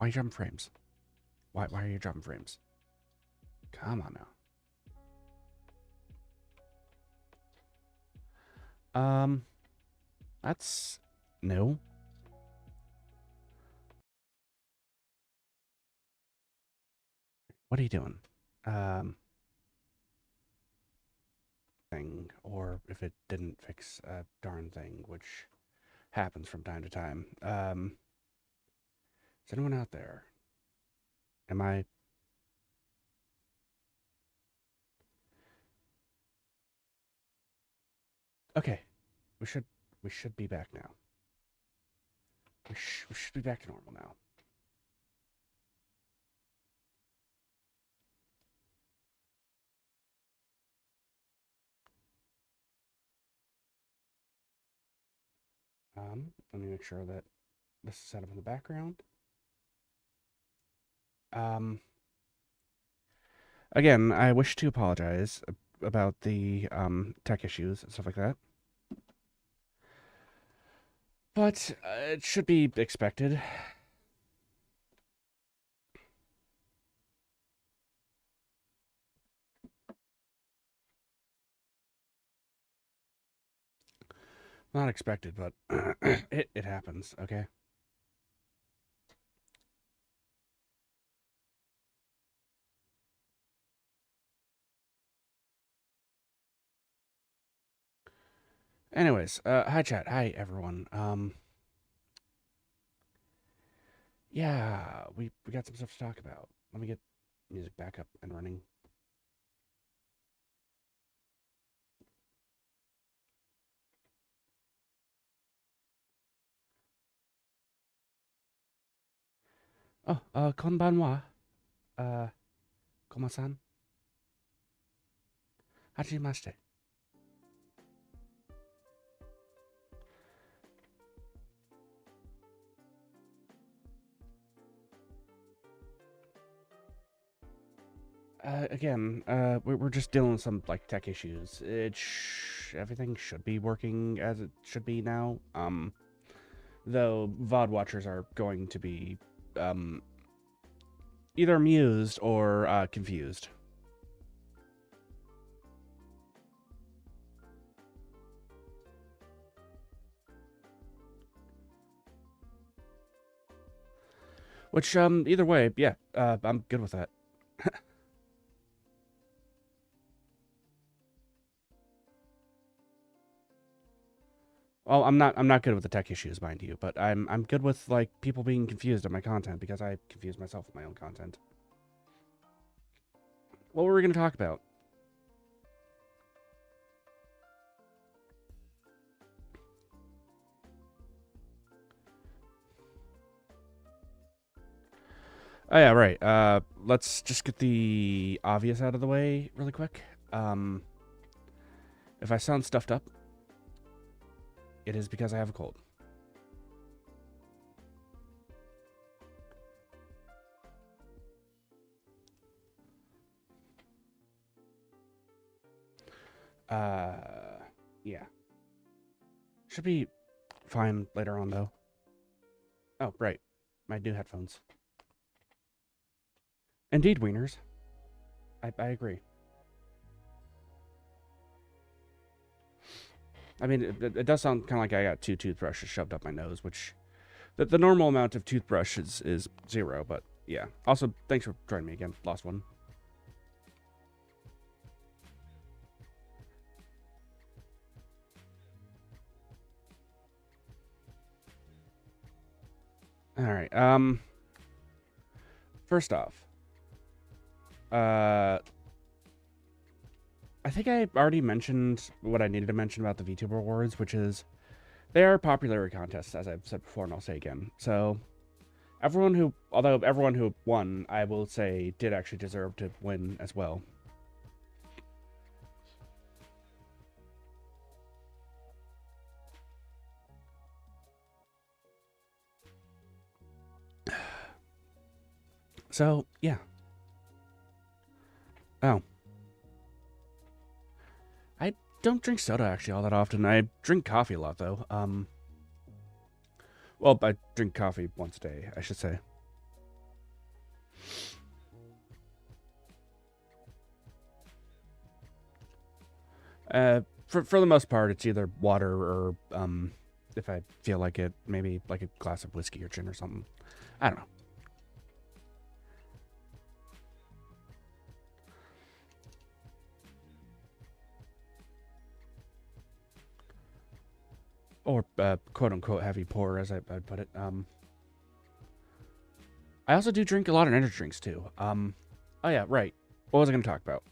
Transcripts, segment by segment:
Why are you dropping frames? Why are you dropping frames? Come on now. That's no. What are you doing? Thing, or if it didn't fix a darn thing, which happens from time to time. Is anyone out there? Am I? Okay, we should be back now. We should be back to normal now. Let me make sure that this is set up in the background. Again, I wish to apologize about the tech issues and stuff like that. But it should be expected. Not expected, but it happens, okay? Anyways, hi chat, hi everyone. Yeah, we got some stuff to talk about. Let me get music back up and running. Oh, konbanwa. Komasan. Hajimashite. Again, we're just dealing with some like tech issues. Everything should be working as it should be now. Though VOD watchers are going to be either amused or confused. Which either way, yeah, I'm good with that. Well, I'm not good with the tech issues, mind you, but I'm good with like people being confused at my content because I confuse myself with my own content. What were we going to talk about? Oh yeah, right. Let's just get the obvious out of the way really quick. If I sound stuffed up, it is because I have a cold. Yeah. Should be fine later on, though. Oh, right. My new headphones. Indeed, wieners. I agree. I mean, it does sound kind of like I got 2 toothbrushes shoved up my nose, which the normal amount of toothbrush is 0, but yeah. Also, thanks for joining me again. Lost one. All right. First off, I think I already mentioned what I needed to mention about the Vtuber Awards, which is they are popularity contests, as I've said before, and I'll say again. So although everyone who won, I will say, did actually deserve to win as well. So, yeah. Oh. I don't drink soda, actually, all that often. I drink coffee a lot, though. Well, I drink coffee once a day, I should say. For the most part, it's either water or, if I feel like it, maybe like a glass of whiskey or gin or something. I don't know. Or, quote-unquote heavy pour, as I'd put it. I also do drink a lot of energy drinks, too. Oh yeah, right. What was I going to talk about?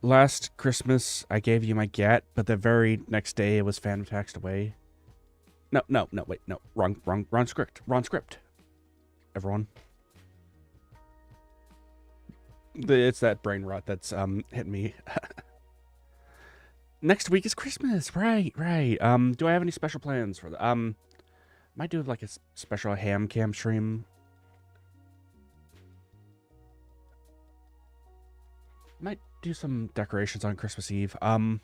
Last Christmas, I gave you my gat, but the very next day it was phantom taxed away. No, wait, no. Wrong script. Everyone. It's that brain rot that's, hitting me. Next week is Christmas, right. Do I have any special plans for the, might do like a special ham cam stream. Might do some decorations on Christmas Eve. I'll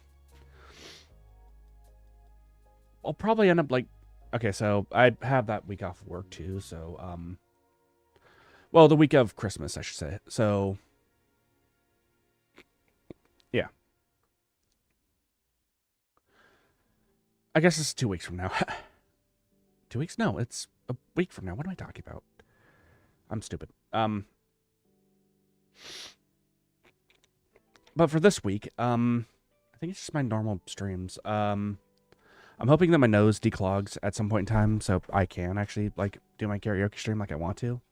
probably end up like, okay, so I have that week off of work too, so, well, the week of Christmas, I should say. So, yeah. I guess it's 2 weeks from now. 2 weeks? No, it's a week from now. What am I talking about? I'm stupid. But for this week, I think it's just my normal streams. I'm hoping that my nose declogs at some point in time, so I can actually, like, do my karaoke stream like I want to.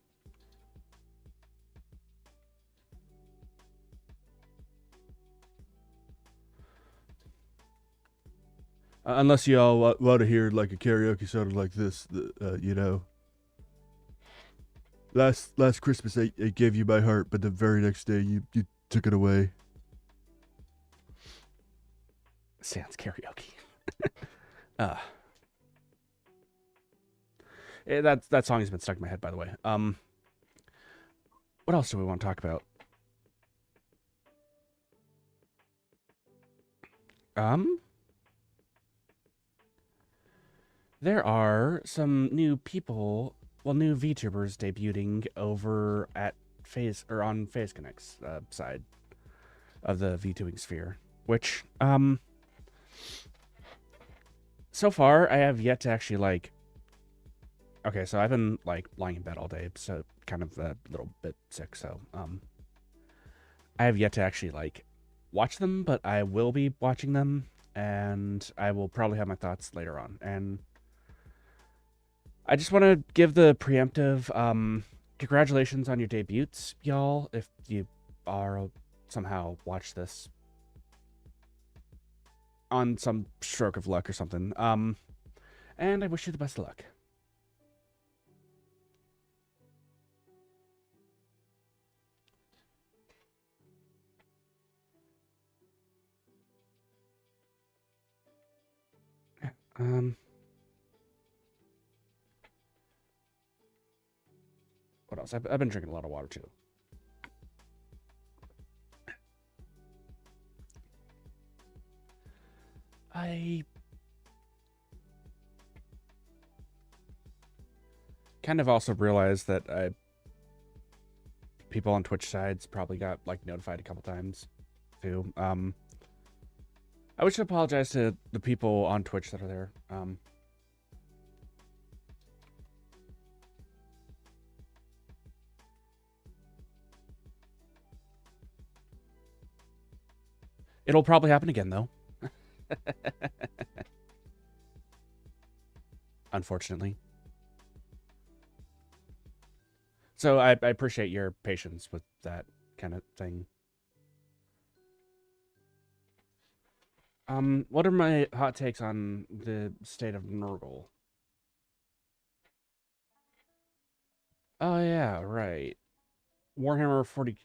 Unless you all want to hear, like, a karaoke sounded like this, you know. Last Christmas, I gave you my heart, but the very next day, you took it away. Sounds karaoke. That song has been stuck in my head, by the way. What else do we want to talk about? There are some new people, well, new VTubers debuting over at on FaZe Connect's side of the VTubing sphere, which, so far I have yet to actually, like, okay, so I've been, like, lying in bed all day, so kind of a little bit sick, so, I have yet to actually, like, watch them, but I will be watching them, and I will probably have my thoughts later on, and I just want to give the preemptive, congratulations on your debuts, y'all, if you are somehow watch this on some stroke of luck or something, and I wish you the best of luck. What else? I've been drinking a lot of water, too. I kind of also realized that people on Twitch sides probably got, like, notified a couple times, too. I wish to apologize to the people on Twitch that are there. It'll probably happen again, though. Unfortunately. So I appreciate your patience with that kind of thing. What are my hot takes on the state of Nurgle? Oh, yeah, right. Warhammer 40...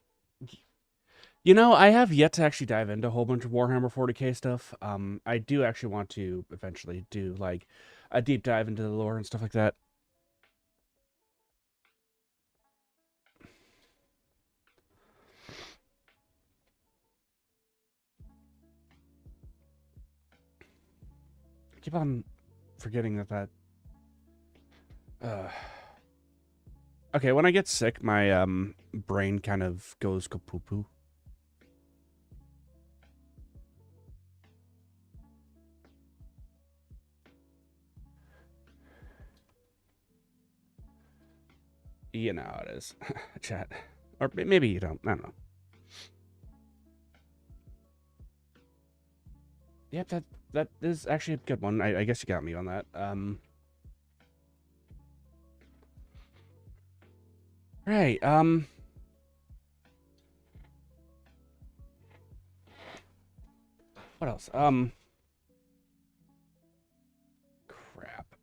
You know, I have yet to actually dive into a whole bunch of Warhammer 40k stuff. I do actually want to eventually do, like, a deep dive into the lore and stuff like that. I keep on forgetting that... Okay, when I get sick, my brain kind of goes kapoo-poo. You know how it is. Chat. Or maybe you don't. I don't know. Yep, that is actually a good one. I guess you got me on that. Right, what else? Crap.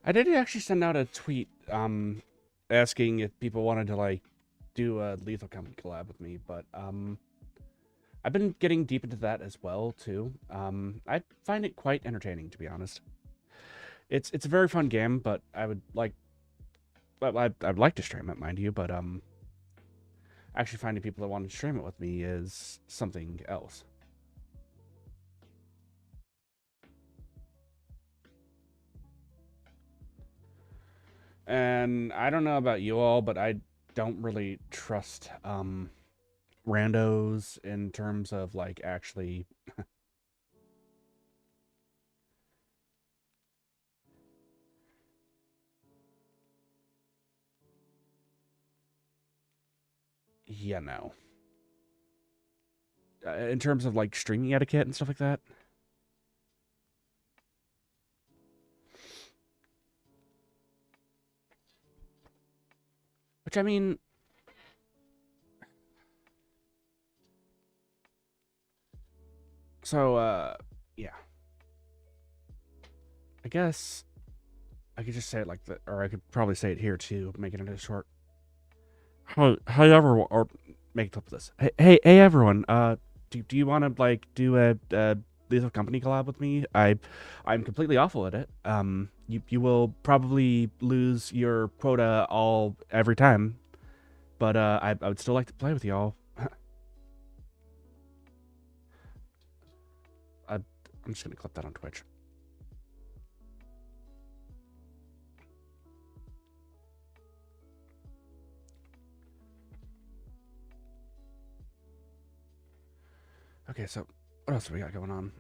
I did actually send out a tweet, asking if people wanted to, like, do a Lethal Company collab with me, but, I've been getting deep into that as well, too. I find it quite entertaining, to be honest. It's a very fun game, but I would like, I'd like to stream it, mind you, but, actually finding people that want to stream it with me is something else. And I don't know about you all, but I don't really trust randos in terms of like actually yeah, no. In terms of like streaming etiquette and stuff like that. Which I mean, so yeah. I guess I could just say it like that, or I could probably say it here too, make it into a short. Hey everyone, or make a clip of this. Hey everyone. Do you want to like do a Lethal Company collab with me? I'm completely awful at it. You will probably lose your quota every time, but I would still like to play with y'all. I'm just gonna clip that on Twitch. Okay, so what else do we got going on?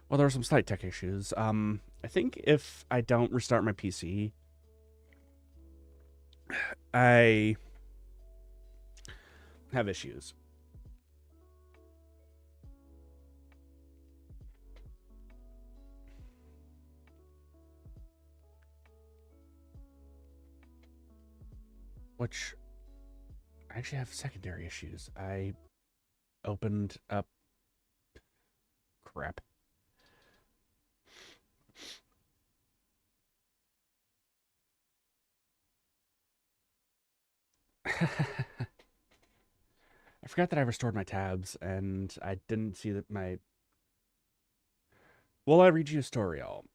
Well, there are some slight tech issues. I think if I don't restart my PC, I have issues. Which I actually have secondary issues. I opened up crap. I forgot that I restored my tabs, and I didn't see that my. Well, I read you a story, all.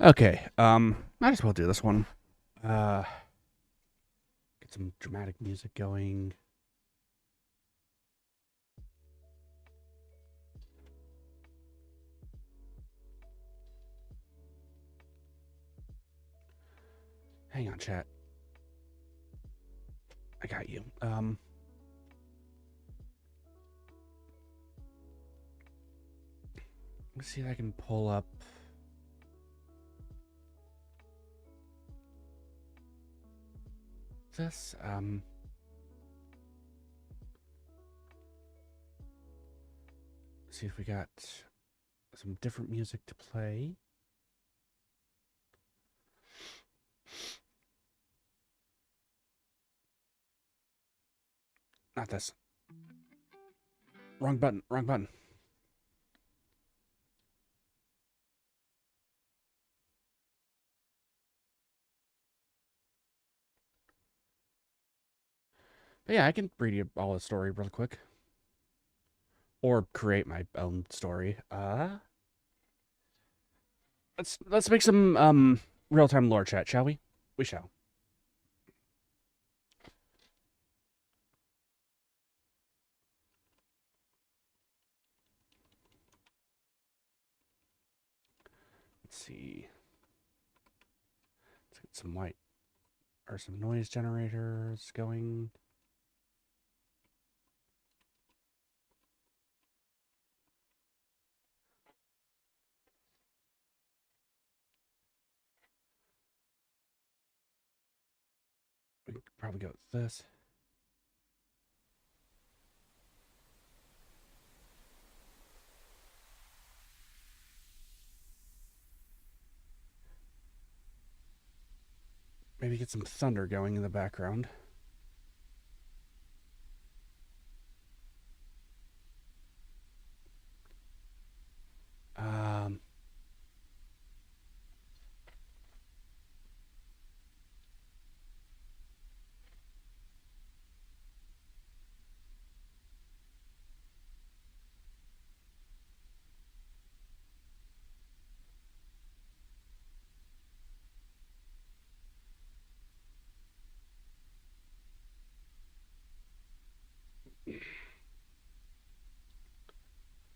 Okay. Might as well do this one. Get some dramatic music going. Hang on, chat. I got you. Let's see if I can pull up this. See if we got some different music to play. Not this. Wrong button. Wrong button. But yeah, I can read you all the story real quick. Or create my own story. Let's make some real-time lore chat, shall we? We shall. Let's see. Let's get some white. Are some noise generators going? We could probably go with this. Maybe get some thunder going in the background.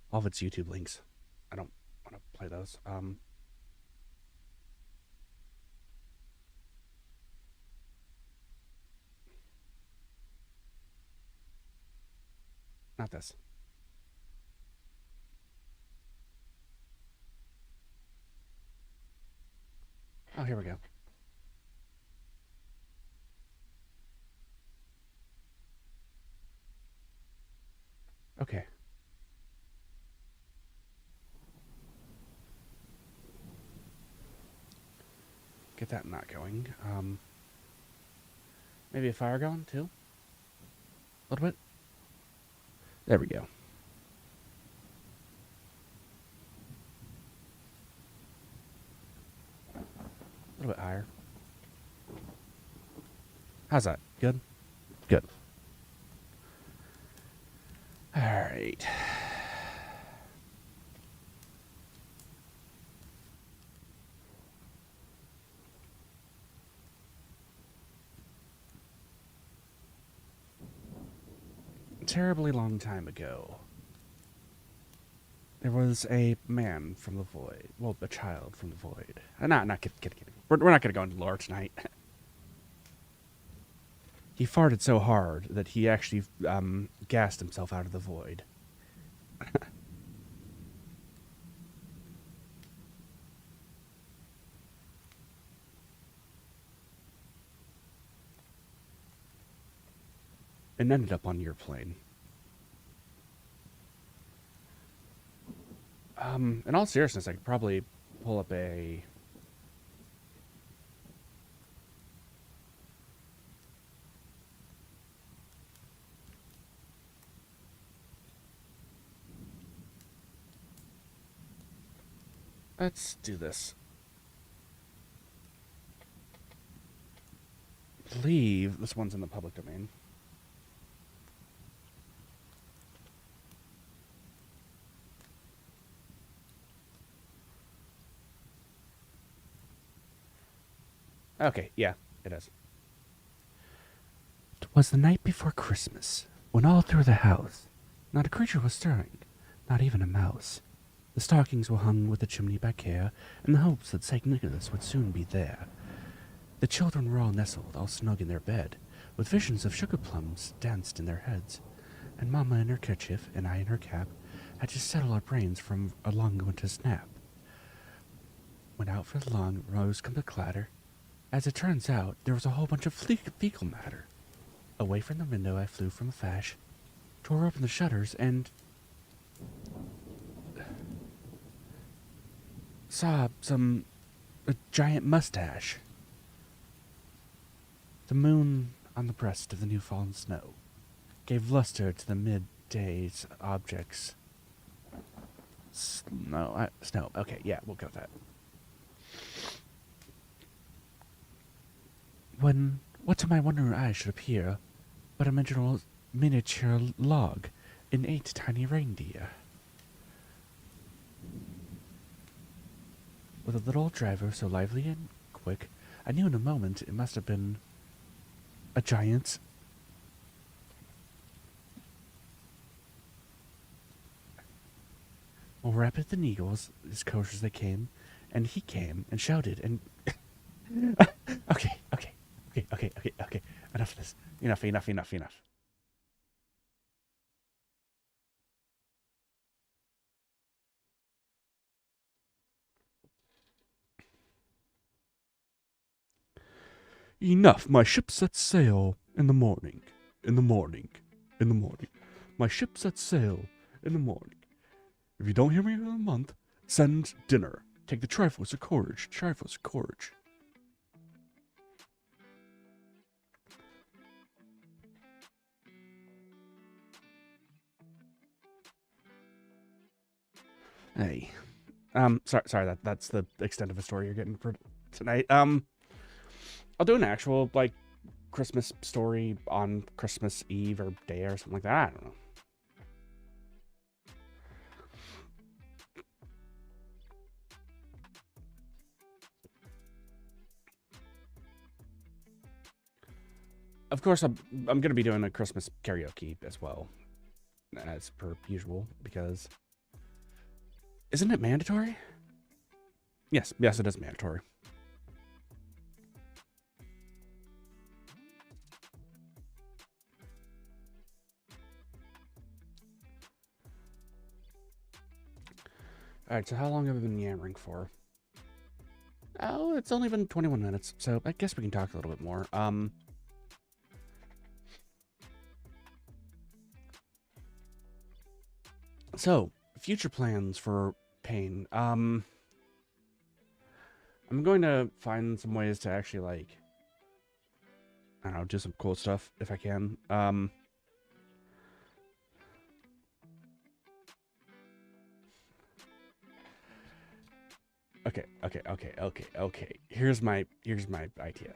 All of its YouTube links. I don't want to play those. Not this. Oh, here we go. Okay. Get that not going. Maybe a fire going too? A little bit? There we go. A little bit higher. How's that? Good? Good. All right. A terribly long time ago, there was a man from the void. Well, a child from the void. Not kidding. We're not going to go into lore tonight. He farted so hard that he actually gassed himself out of the void. And ended up on your plane. In all seriousness, I could probably pull up a... Let's do this. I believe this one's in the public domain. Okay, yeah, it is. 'Twas the night before Christmas, when all through the house not a creature was stirring, not even a mouse. The stockings were hung with the chimney by care, in the hopes that St. Nicholas would soon be there. The children were all nestled, all snug in their bed, with visions of sugar plums danced in their heads, and Mamma in her kerchief, and I in her cap, had just settled our brains from a long winter's nap. When out for the long rose come the clatter. As it turns out, there was a whole bunch of fecal matter. Away from the window I flew from a fash, tore open the shutters, and saw a giant mustache. The moon on the breast of the new fallen snow gave luster to the midday's objects. Snow. Okay, yeah, we'll go with that. When, what to my wondering eyes should appear but a miniature log and 8 tiny reindeer. With a little driver so lively and quick, I knew in a moment it must have been a giant more rapid than eagles, as kosher as they came, and he came and shouted and okay, Enough of this. Enough. Enough. My ship sets sail in the morning. My ship sets sail in the morning. If you don't hear me in a month, send dinner. Take the trifles of courage. Hey. Sorry, that's the extent of a story you're getting for tonight. I'll do an actual, like, Christmas story on Christmas Eve or day or something like that. I don't know. Of course, I'm going to be doing a Christmas karaoke as well, as per usual, because... Isn't it mandatory? Yes, it is mandatory. Alright, so how long have I been yammering for? Oh, it's only been 21 minutes, so I guess we can talk a little bit more. So, future plans for Payne. I'm going to find some ways to actually, like, I don't know, do some cool stuff if I can. Okay. Here's my idea.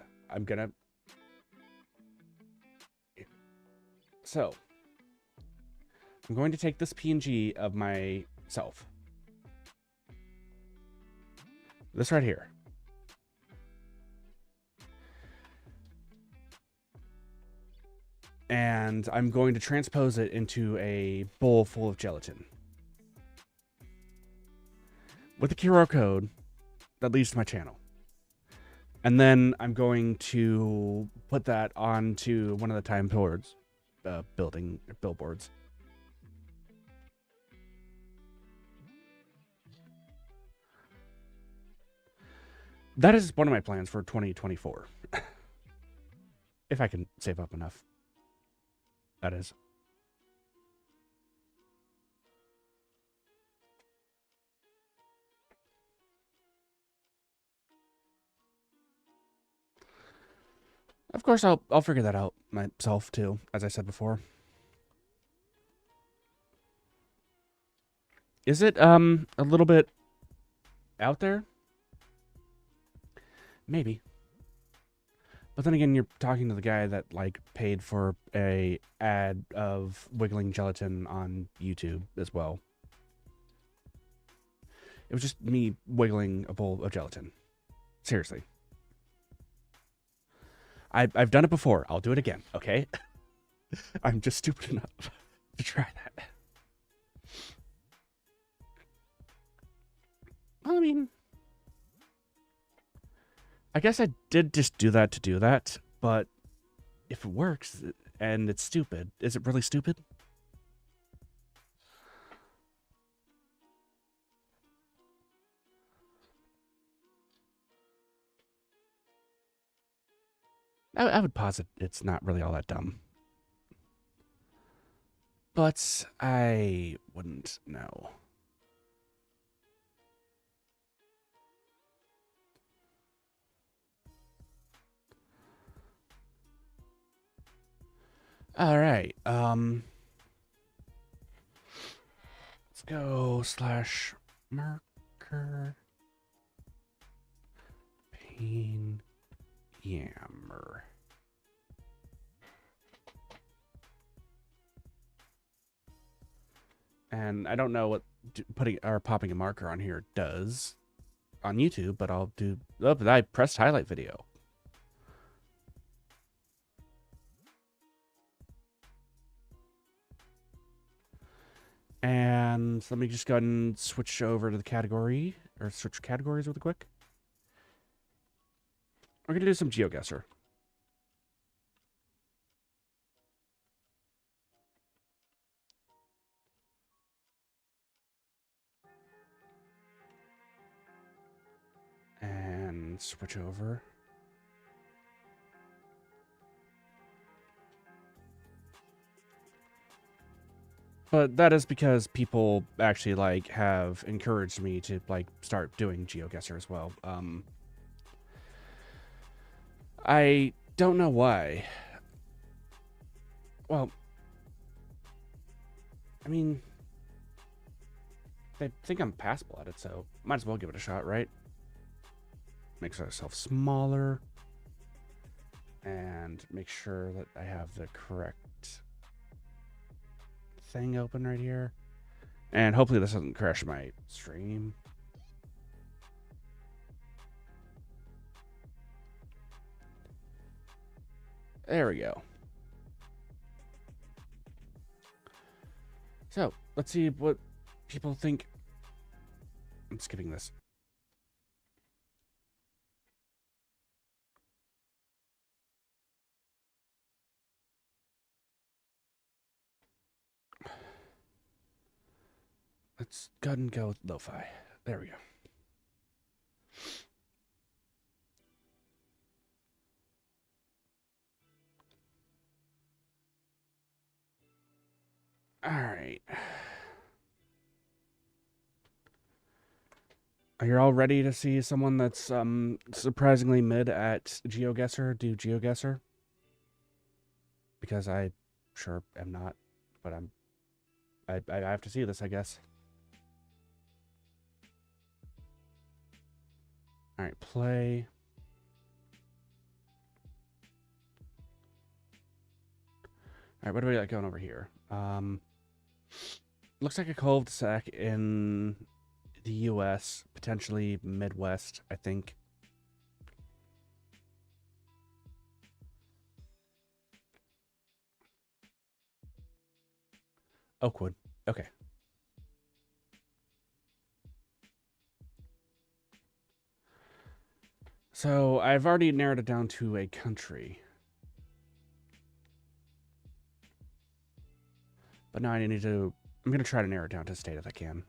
So, I'm going to take this PNG of myself. This right here. And I'm going to transpose it into a bowl full of gelatin. With a QR code that leads to my channel. And then I'm going to put that onto one of the time boards, billboards. That is one of my plans for 2024. If I can save up enough. That is. Of course, I'll figure that out myself too, as I said before. Is it a little bit out there? Maybe. But then again, you're talking to the guy that, like, paid for a ad of wiggling gelatin on YouTube as well. It was just me wiggling a bowl of gelatin. Seriously. I've done it before. I'll do it again, okay? I'm just stupid enough to try that. I mean... I guess I did just do that to do that, but if it works and it's stupid, is it really stupid? I would posit it's not really all that dumb. But I wouldn't know. All right. Let's go /marker Payne yammer. And I don't know what putting or popping a marker on here does on YouTube, but I'll do. Oh, but I pressed highlight video. And let me just go ahead and switch over to the category, or switch categories really quick. We're going to do some GeoGuessr. and switch over. But that is because people actually, like, have encouraged me to, like, start doing GeoGuessr as well. I don't know why. Well, I mean, they think I'm passable at it, so might as well give it a shot, right? Make ourselves smaller. And make sure that I have the correct thing open right here. And hopefully this doesn't crash my stream. There we go. So, let's see what people think. I'm skipping this. Let's go ahead and go with lo-fi. There we go. All right. Are you all ready to see someone that's surprisingly mid at GeoGuessr do GeoGuessr? Because I sure am not, but I have to see this, I guess. All right, play. All right, what do we got going over here? Looks like a cul-de-sac in the U.S., potentially Midwest, I think. Oakwood. Okay. So I've already narrowed it down to a country. But now I need to... I'm going to try to narrow it down to a state if I can.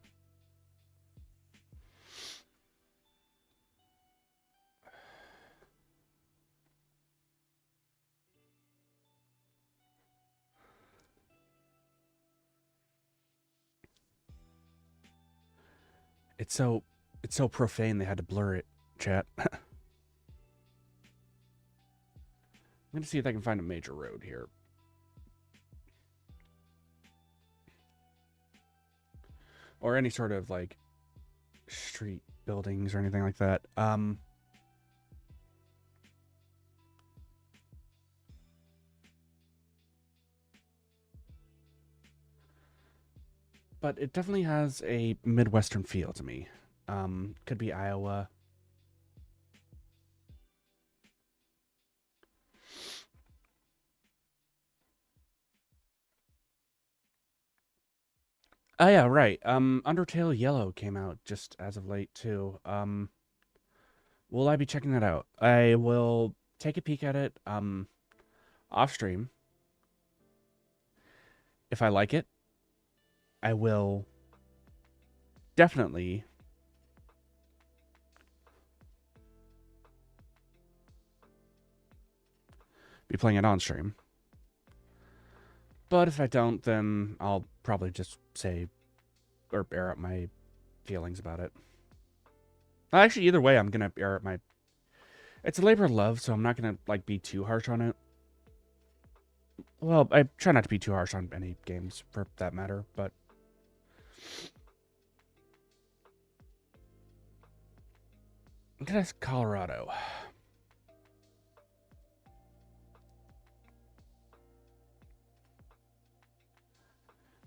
It's so profane they had to blur it, chat. I'm going to see if I can find a major road here. Or any sort of, like, street buildings or anything like that. But it definitely has a Midwestern feel to me. Could be Iowa. Oh yeah, right. Undertale Yellow came out just as of late too. Will I be checking that out? I will take a peek at it off stream. If I like it, I will definitely be playing it on stream. But if I don't, then I'll probably just say or air out my feelings about it. Actually, either way, I'm gonna air out my... It's a labor of love, so I'm not gonna, like, be too harsh on it. Well, I try not to be too harsh on any games, for that matter, but... That's Colorado.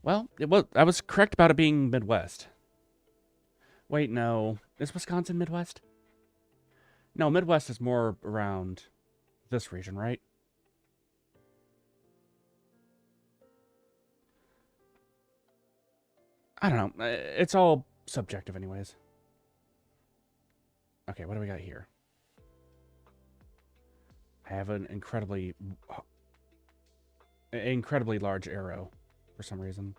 Well, I was correct about it being Midwest. Wait, no. Is Wisconsin Midwest? No, Midwest is more around this region, right? I don't know. It's all subjective anyways. Okay, what do we got here? I have an incredibly large arrow for some reason.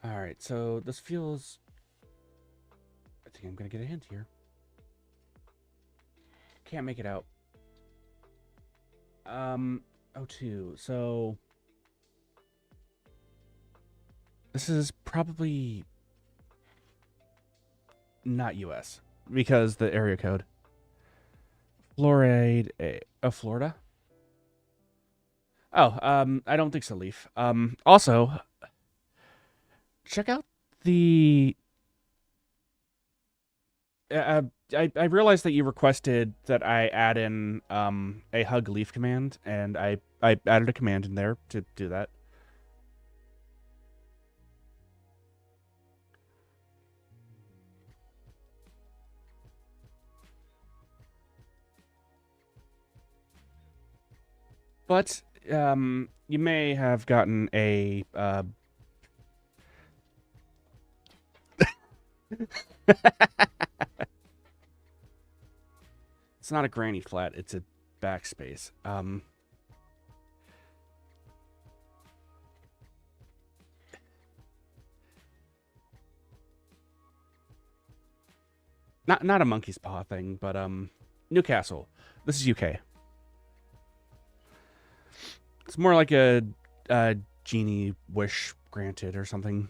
All right, so this feels... I think I'm going to get a hint here. Can't make it out. O2. So this is probably not US because the area code. Florida. Florida? Oh, I don't think so, Leaf. Also, check out the... I realized that you requested that I add in a hug leaf command, and I added a command in there to do that. But you may have gotten a it's not a granny flat, it's a backspace. Not a monkey's paw thing, but Newcastle. This is UK. It's more like a genie wish granted or something.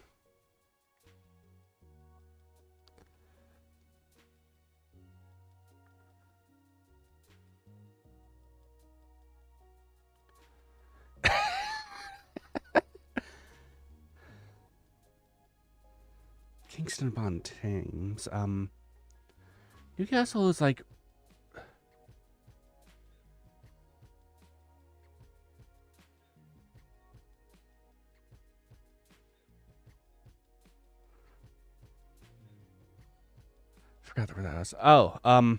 Kingston upon Thames. Newcastle is like... Forgot where that was. Oh, I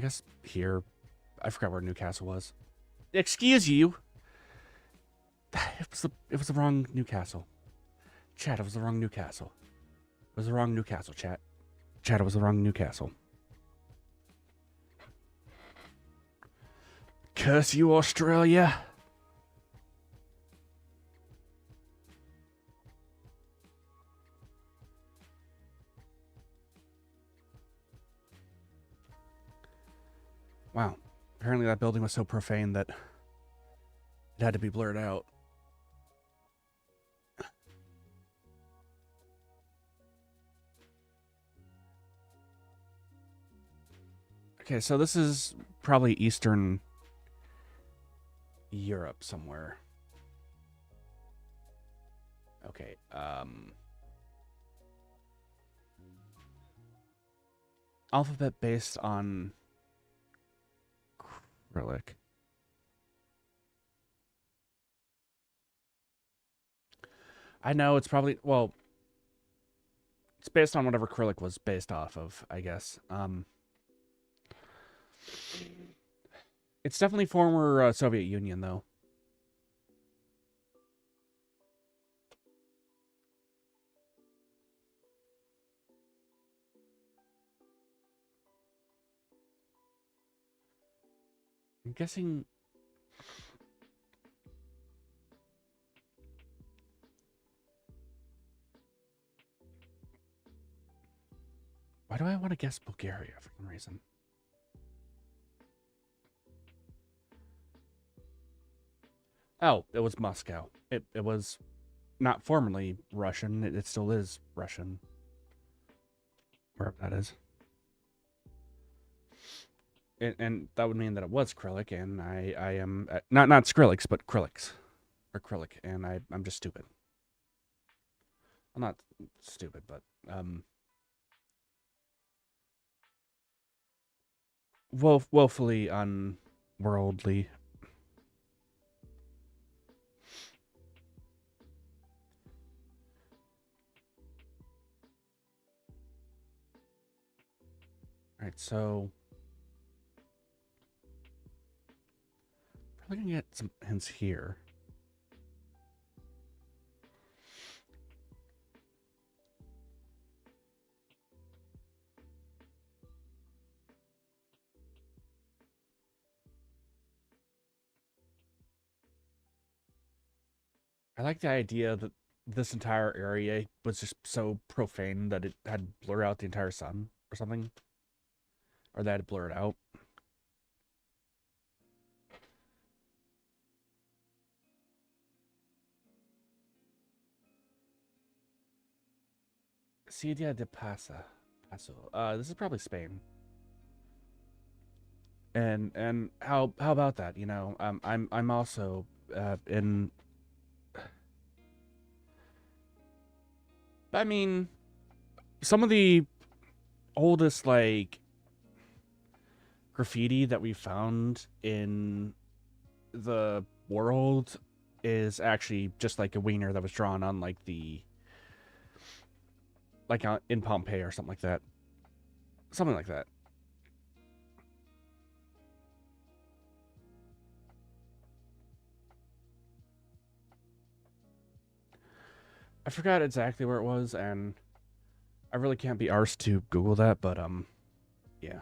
guess here. I forgot where Newcastle was. Excuse you. It was the wrong Newcastle. Chat, it was the wrong Newcastle. It was the wrong Newcastle, chat. Chat, it was the wrong Newcastle. Curse you, Australia. Wow. Apparently that building was so profane that it had to be blurred out. Okay, so this is probably Eastern Europe somewhere. Okay, alphabet based on acrylic. I know it's probably, well, it's based on whatever acrylic was based off of, I guess. It's definitely former Soviet Union, though. I'm guessing... Why do I want to guess Bulgaria for some reason? Oh, it was Moscow. It was not formerly Russian. It still is Russian. Wherever that is. And that would mean that it was Krillic, and I am... not Skrillex, but Krillix. Or Krillic, and I'm just stupid. I'm not stupid, but... woefully unworldly. Alright, so... probably gonna get some hints here. I like the idea that this entire area was just so profane that it had blurred out the entire sun or something. Or that had blurred out. Ciudad de Paso. This is probably Spain. And how about that? You know, I'm also in. I mean, some of the oldest like graffiti that we found in the world is actually just like a wiener that was drawn on like the in Pompeii or something like that. Something like that. I forgot exactly where it was, and I really can't be arsed to Google that, but yeah.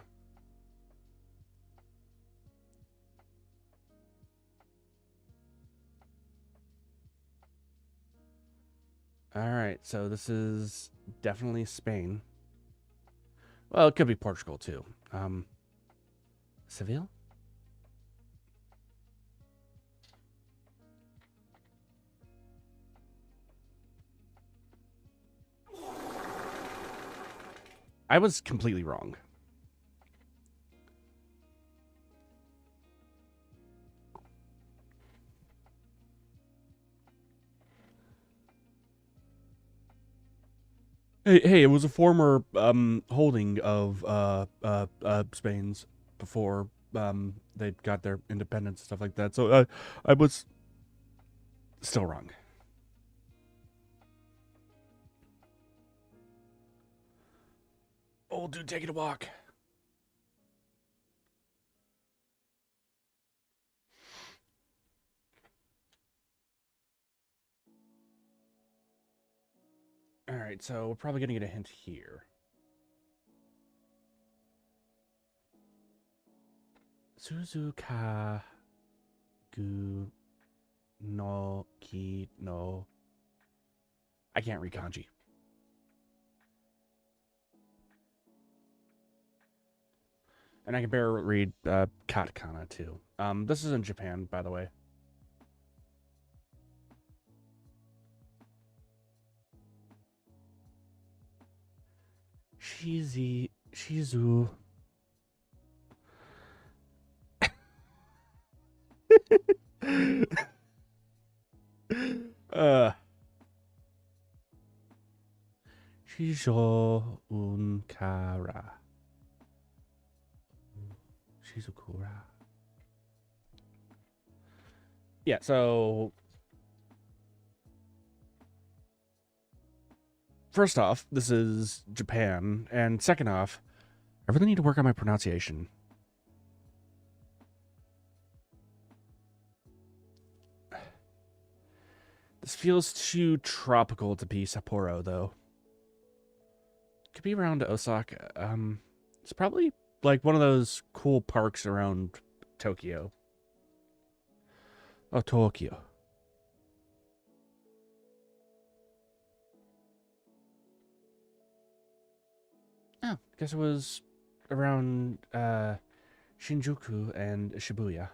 Alright, so this is definitely Spain. Well, it could be Portugal too. Seville? I was completely wrong. Hey, it was a former holding of Spain's before they got their independence and stuff like that. So I was still wrong. Oh, dude, take it a walk. All right, so we're probably gonna get a hint here. Suzuka gu no ki no. I can't read kanji. And I can barely read katakana too. This is in Japan, by the way. Shizu. Shijo unkara. Shizukura. Yeah, so first off, this is Japan, and second off, I really need to work on my pronunciation. This feels too tropical to be Sapporo, though. Could be around Osaka. It's probably like one of those cool parks around Tokyo. Oh, Tokyo. Oh, I guess it was around Shinjuku and Shibuya.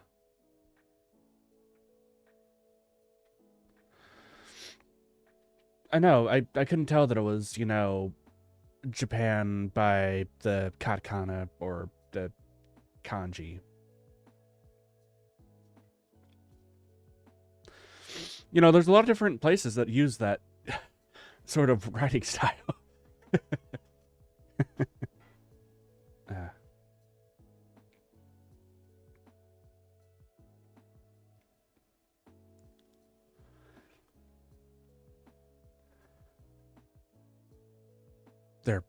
I know, I couldn't tell that it was, you know, Japan by the katakana or the kanji. You know, there's a lot of different places that use that sort of writing style. There.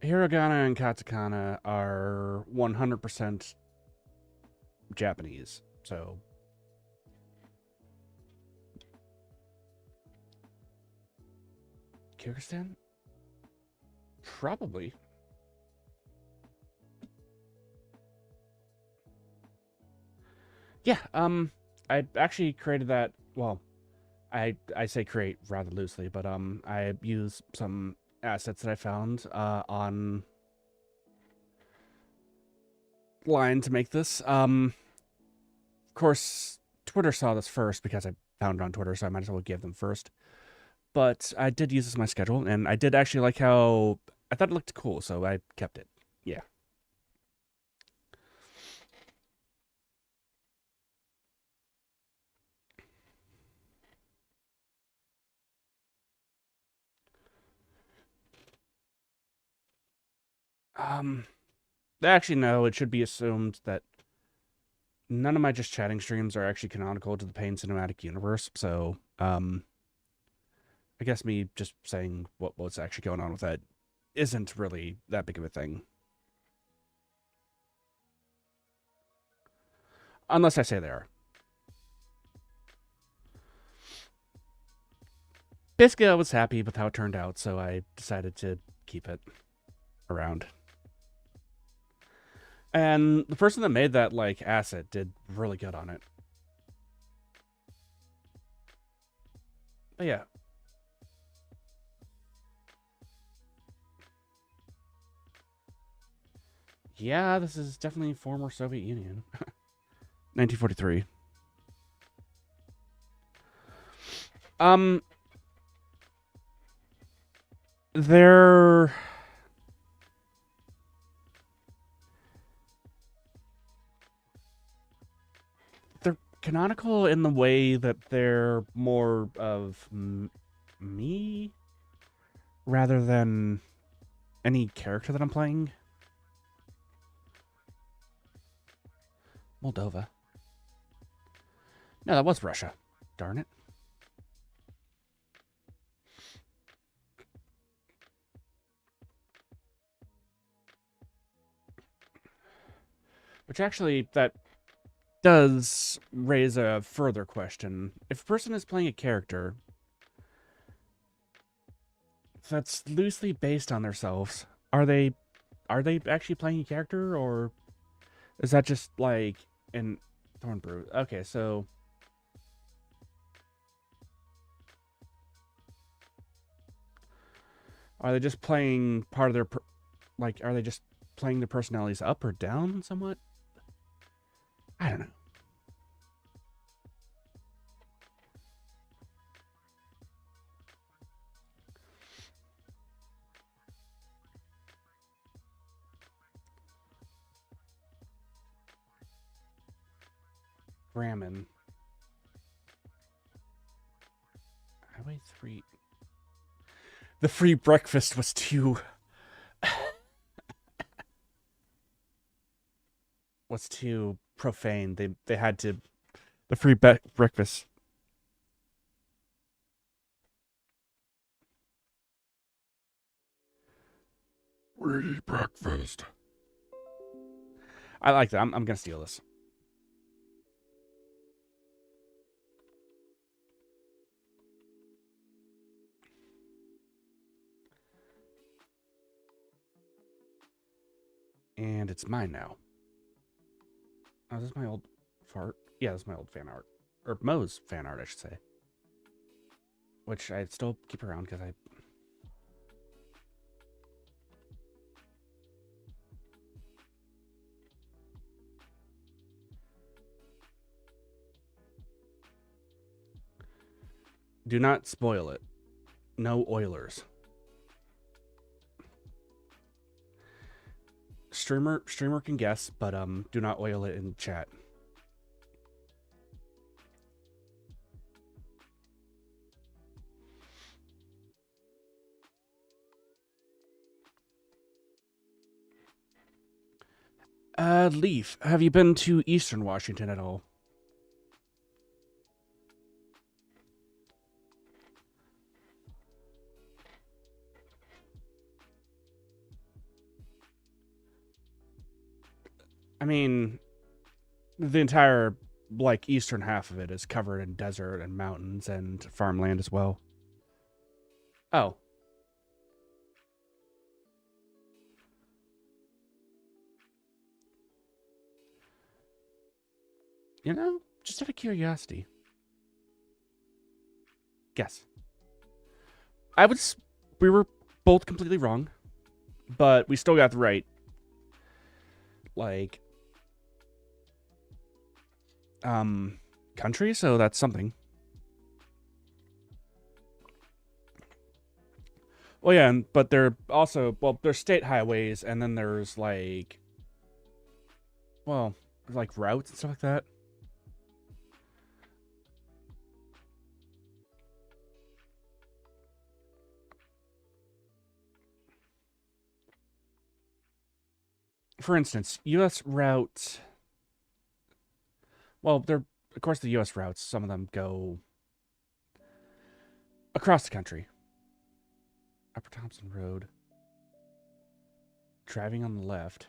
Hiragana and katakana are 100% Japanese, so Kyrgyzstan? Probably. Yeah, I actually created that, well, I say create rather loosely, but I use some assets that I found on line to make this. Of course, Twitter saw this first because I found it on Twitter, so I might as well give them first. But I did use this in my schedule, and I did actually like how I thought it looked cool, so I kept it. Yeah. Um, actually, no, it should be assumed that none of my just chatting streams are actually canonical to the Payne cinematic universe, so, I guess me just saying what's actually going on with that isn't really that big of a thing. Unless I say they are. Basically, I was happy with how it turned out, so I decided to keep it around. And the person that made that, like, asset did really good on it. But yeah. Yeah, this is definitely former Soviet Union. 1943. They're canonical in the way that they're more of me rather than any character that I'm playing. Moldova. No, that was Russia. Darn it. Which actually, that does raise a further question. If a person is playing a character that's loosely based on themselves, are they actually playing a character, or is that just like an Thornbrew? Okay, so are they just playing part of their like? Are they just playing their personalities up or down somewhat? I don't know. Ramen. Highway 3. The free breakfast was too profane. They had to the free breakfast. Free breakfast. I like that. I'm gonna steal this. And it's mine now. Oh, this is my old fart. Yeah, this is my old fan art. Or Mo's fan art, I should say. Which I still keep around because I... Do not spoil it. No Oilers. Streamer can guess, but do not oil it in chat. Leaf, have you been to Eastern Washington at all? I mean, the entire, like, eastern half of it is covered in desert and mountains and farmland as well. Oh. You know, just out of curiosity. Guess. We were both completely wrong, but we still got the right, like, country, so that's something. Well, yeah, but they're also, well, there's state highways, and then there's, like, well, like routes and stuff like that. For instance, U.S. routes. Well, they're, of course, the U.S. routes, some of them go across the country. Upper Thompson Road. Driving on the left.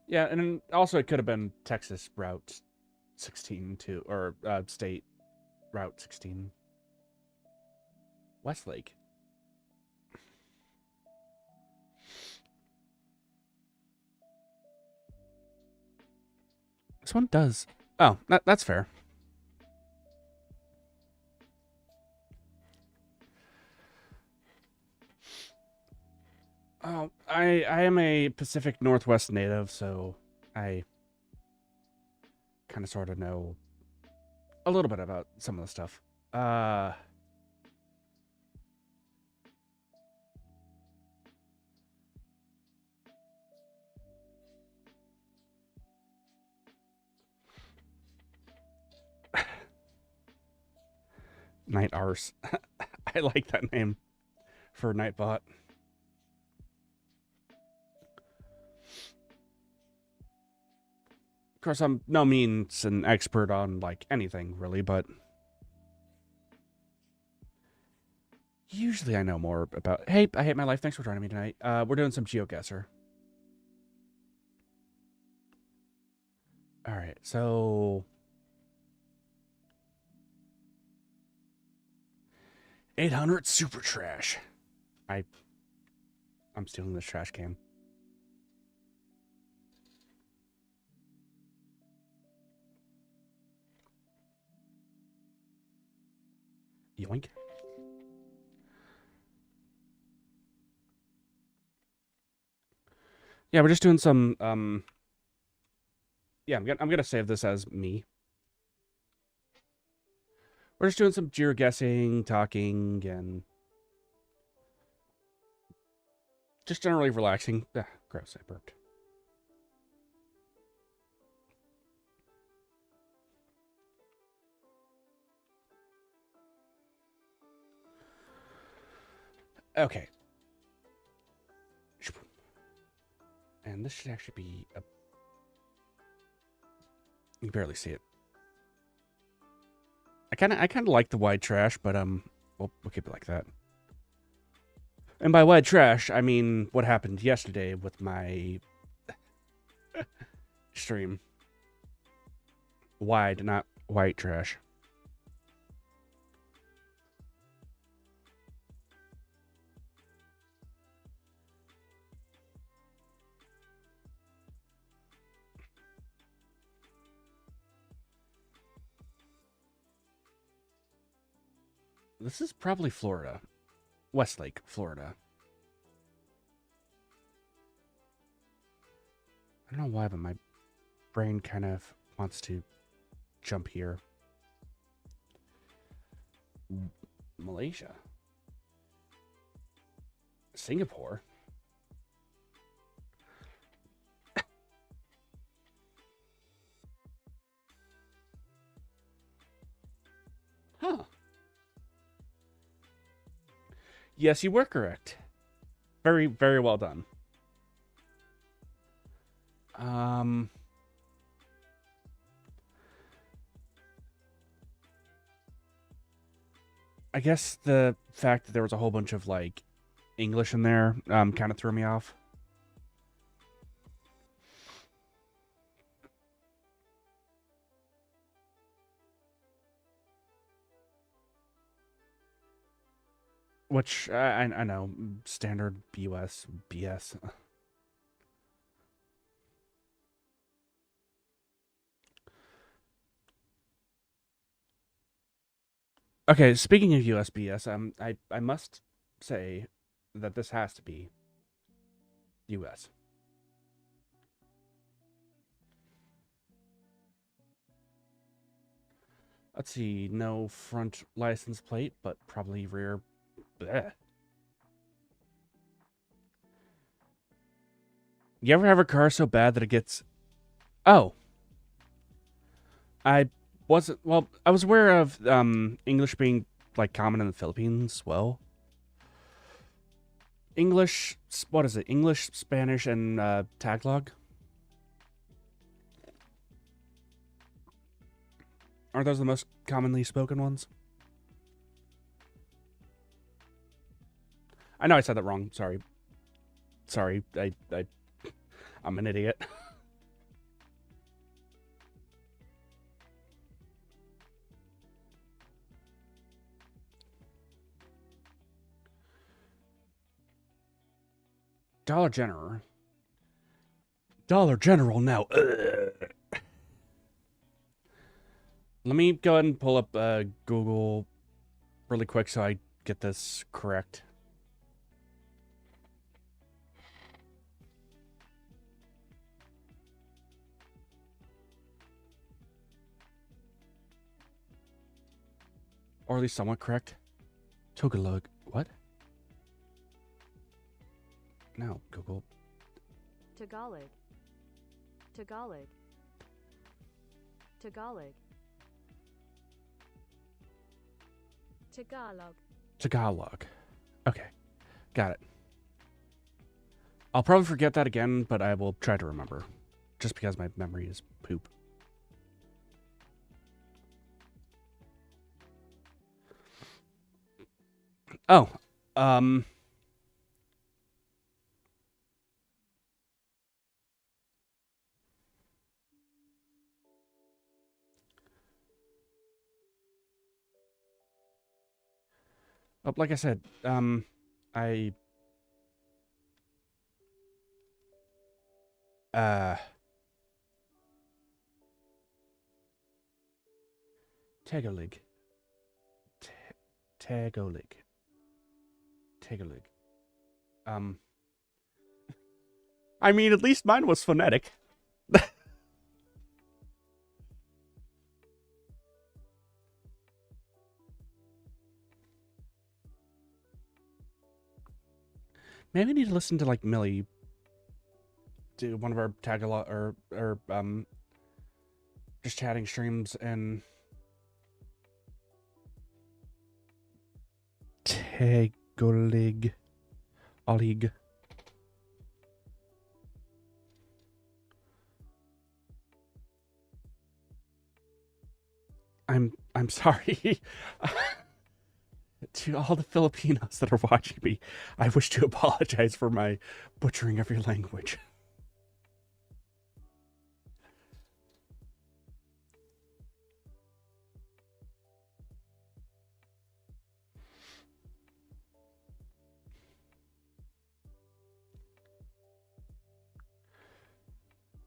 Yeah, and also it could have been Texas Route 16 too, or State Route 16. Westlake. This one does. Oh, that's fair. Oh, I am a Pacific Northwest native, so I kind of sort of know a little bit about some of the stuff. Night Arse. I like that name for Nightbot. Of course, I'm no means an expert on, like, anything, really, but usually I know more about... Hey, I hate my life. Thanks for joining me tonight. We're doing some GeoGuessr. All right, so... 800 super trash. I'm stealing this trash can. Yoink. Yeah, we're just doing some, yeah, I'm gonna save this as me. We're just doing some GeoGuessing, talking, and just generally relaxing. Ah, gross, I burped. Okay. And this should actually be a... You can barely see it. I kind of like the white trash, but we'll keep it like that. And by white trash, I mean what happened yesterday with my stream. Wide, not white trash. This is probably Florida. Westlake, Florida. I don't know why, but my brain kind of wants to jump here. Malaysia. Singapore. Huh. Yes, you were correct. Very, very well done. I guess the fact that there was a whole bunch of, like, English in there kind of threw me off. Which, I know, standard US BS. Okay, speaking of USBS, I must say that this has to be US. Let's see, no front license plate, but probably rear. Bleh. You ever have a car so bad that it gets... Oh. I wasn't... Well, I was aware of English being, like, common in the Philippines. Well, English... What is it? English, Spanish, and Tagalog? Aren't those the most commonly spoken ones? I know I said that wrong. Sorry. Sorry. I'm an idiot. Dollar General. Dollar General now. Ugh. Let me go ahead and pull up Google really quick so I get this correct. Or at least somewhat correct. Tagalog. What? No, Google. Tagalog. Tagalog. Tagalog. Tagalog. Tagalog. Okay. Got it. I'll probably forget that again, but I will try to remember. Just because my memory is poop. Oh. Oh, like I said, I... Tagalog. Tagalog. Tagalog. I mean, at least mine was phonetic. Maybe I need to listen to, like, Millie do one of our Tagalog or just chatting streams and Tagalog. Olig. I'm sorry. To all the Filipinos that are watching me, I wish to apologize for my butchering of your language.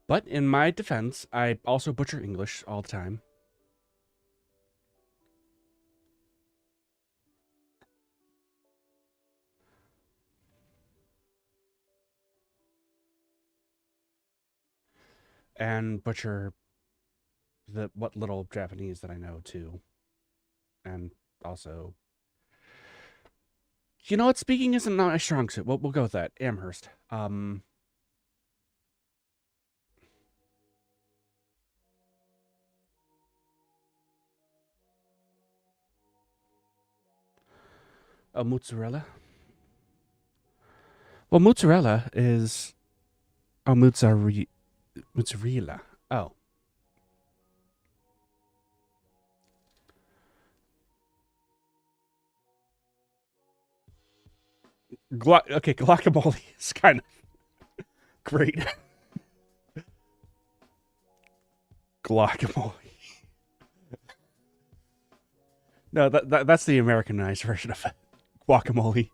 But in my defense, I also butcher English all the time. And butcher what little Japanese that I know too. And also, you know what? Speaking isn't not my strong suit. We'll go with that. Amherst. A mozzarella. Well, mozzarella is a mozzarella. Oh. Okay, guacamole is kind of great. Guacamole. No, that's the Americanized version of guacamole.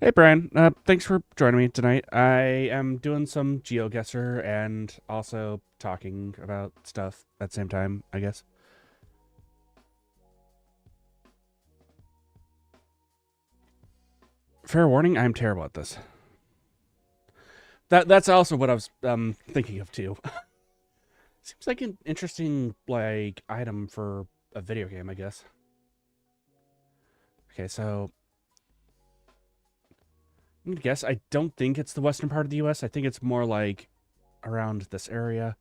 Hey Brian, thanks for joining me tonight. I am doing some GeoGuessr and also talking about stuff at the same time, I guess. Fair warning, I'm terrible at this. That's also what I was thinking of too. Seems like an interesting item for a video game, I guess. Okay, so I'm gonna guess. I don't think it's the western part of the U.S. I think it's more like around this area,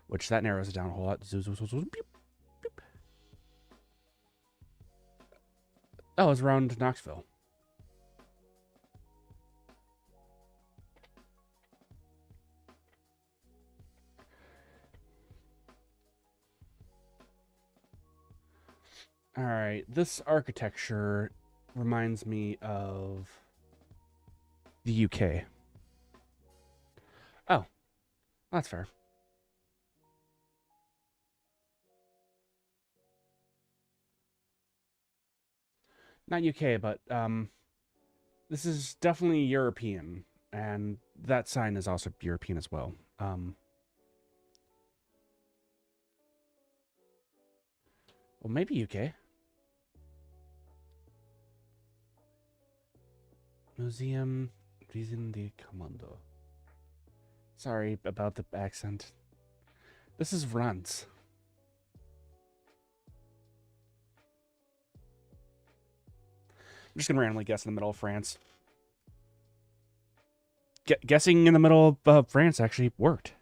which that narrows it down a whole lot. Oh, it's around Knoxville. All right, this architecture reminds me of the UK. Oh, that's fair. Not UK, but this is definitely European, and that sign is also European as well. Well, maybe UK. Museum Museum de Commando. Sorry about the accent. This is France. I'm just gonna randomly guess in the middle of France. Guessing in the middle of France actually worked.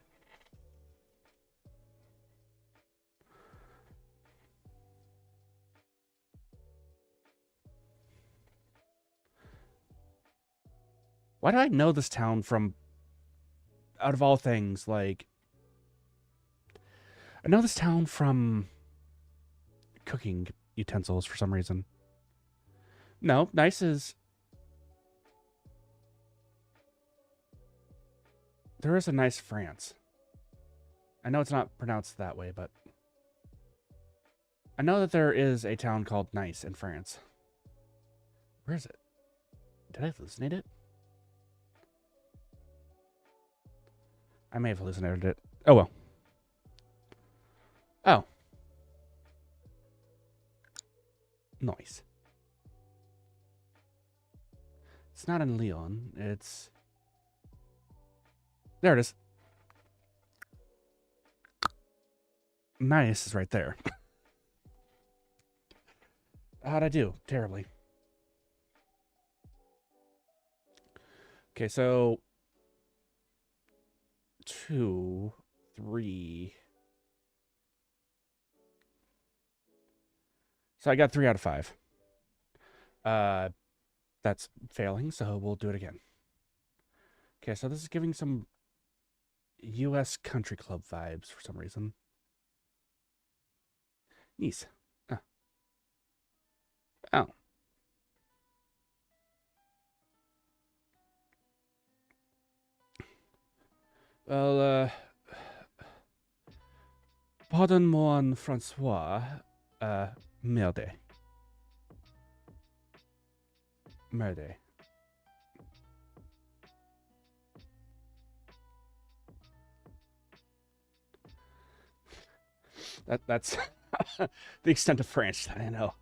Why do I know this town from, out of all things, like... I know this town from cooking utensils for some reason. No, Nice is... There is a Nice, France. I know it's not pronounced that way, but... I know that there is a town called Nice in France. Where is it? Did I hallucinate it? I may have hallucinated it. Oh, well. Oh. Nice. It's not in Lyon. It's... There it is. Nice is right there. How'd I do? Terribly. Okay, so... 2, 3... So I got 3 out of 5. That's failing, so we'll do it again. Okay, so this is giving some U.S. country club vibes for some reason. Nice. Oh. Well, pardon-moi, Francois. Merde. Merde. That's the extent of French that I know.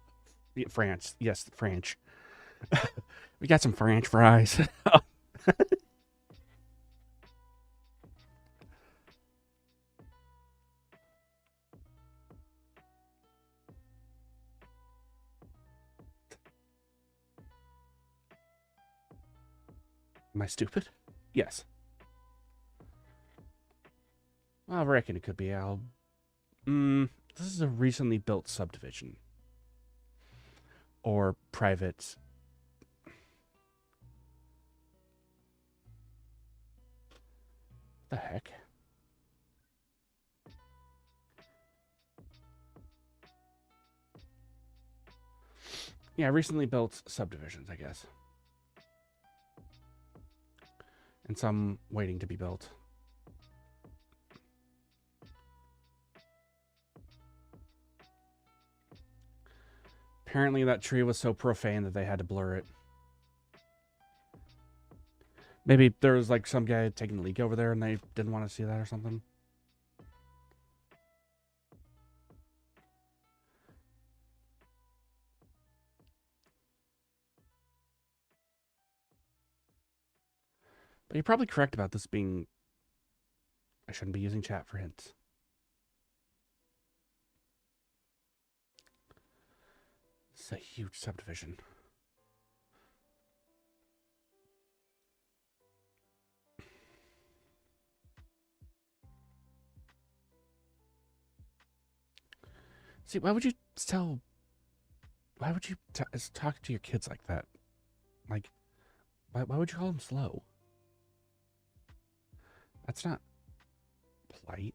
France. Yes, French. We got some French fries. Am I stupid? Yes. I reckon it could be Al. This is a recently built subdivision. Or private. The heck? Yeah, recently built subdivisions, I guess. And some waiting to be built. Apparently that tree was so profane that they had to blur it. Maybe there was like some guy taking a leak over there and they didn't want to see that or something. But you're probably correct about this being... I shouldn't be using chat for hints. It's a huge subdivision. See, why would you tell... Why would you talk to your kids like that? Like, why would you call them slow? That's not polite.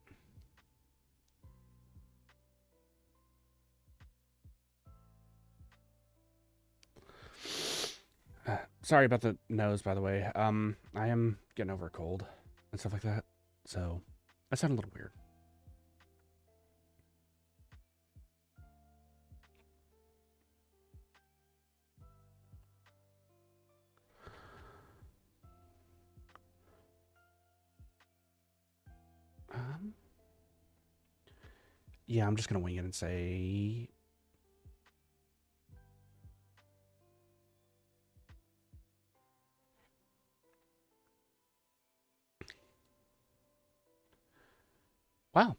Sorry about the nose, by the way. I am getting over a cold and stuff like that, so I sound a little weird. Yeah, I'm just gonna wing it and say... Wow.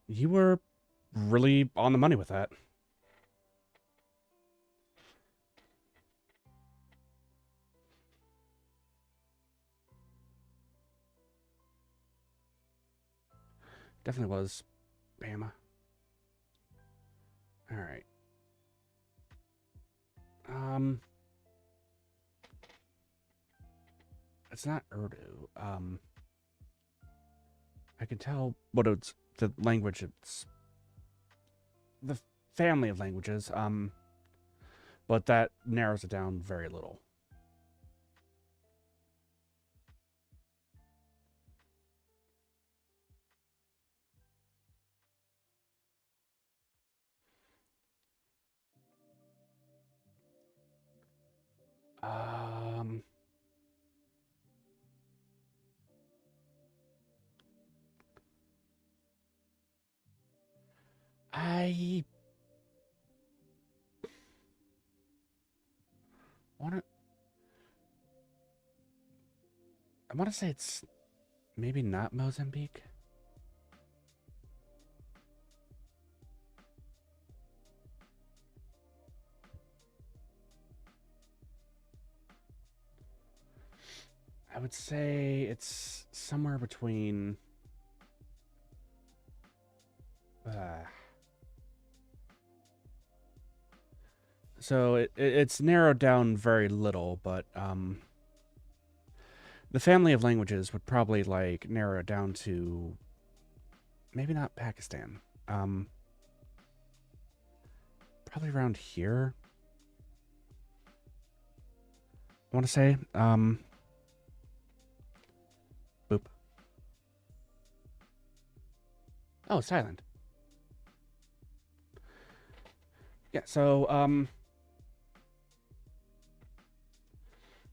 You were really on the money with that. Definitely was Bama. All right. It's not Urdu. I can tell what it's the language. It's the family of languages. But that narrows it down very little. I want to say it's maybe not Mozambique. I would say it's somewhere between... So it's narrowed down very little, but the family of languages would probably like narrow it down to maybe not Pakistan. Probably around here. I want to say boop. Oh, it's Thailand. Yeah, so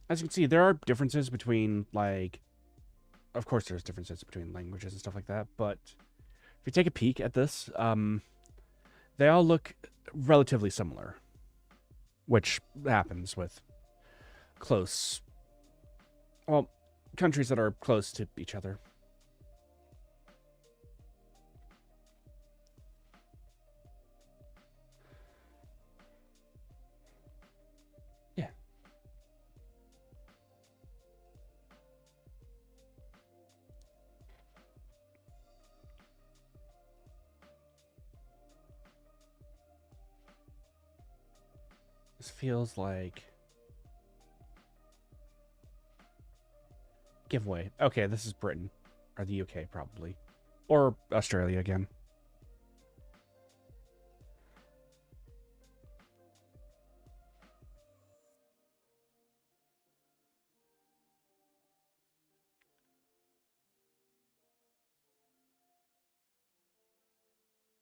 as you can see, there are differences between, like, of course there's differences between languages and stuff like that, but if you take a peek at this, they all look relatively similar, which happens with close, well, countries that are close to each other. Yeah. This feels like... Giveaway. Okay, this is Britain. Or the UK, probably. Or Australia again.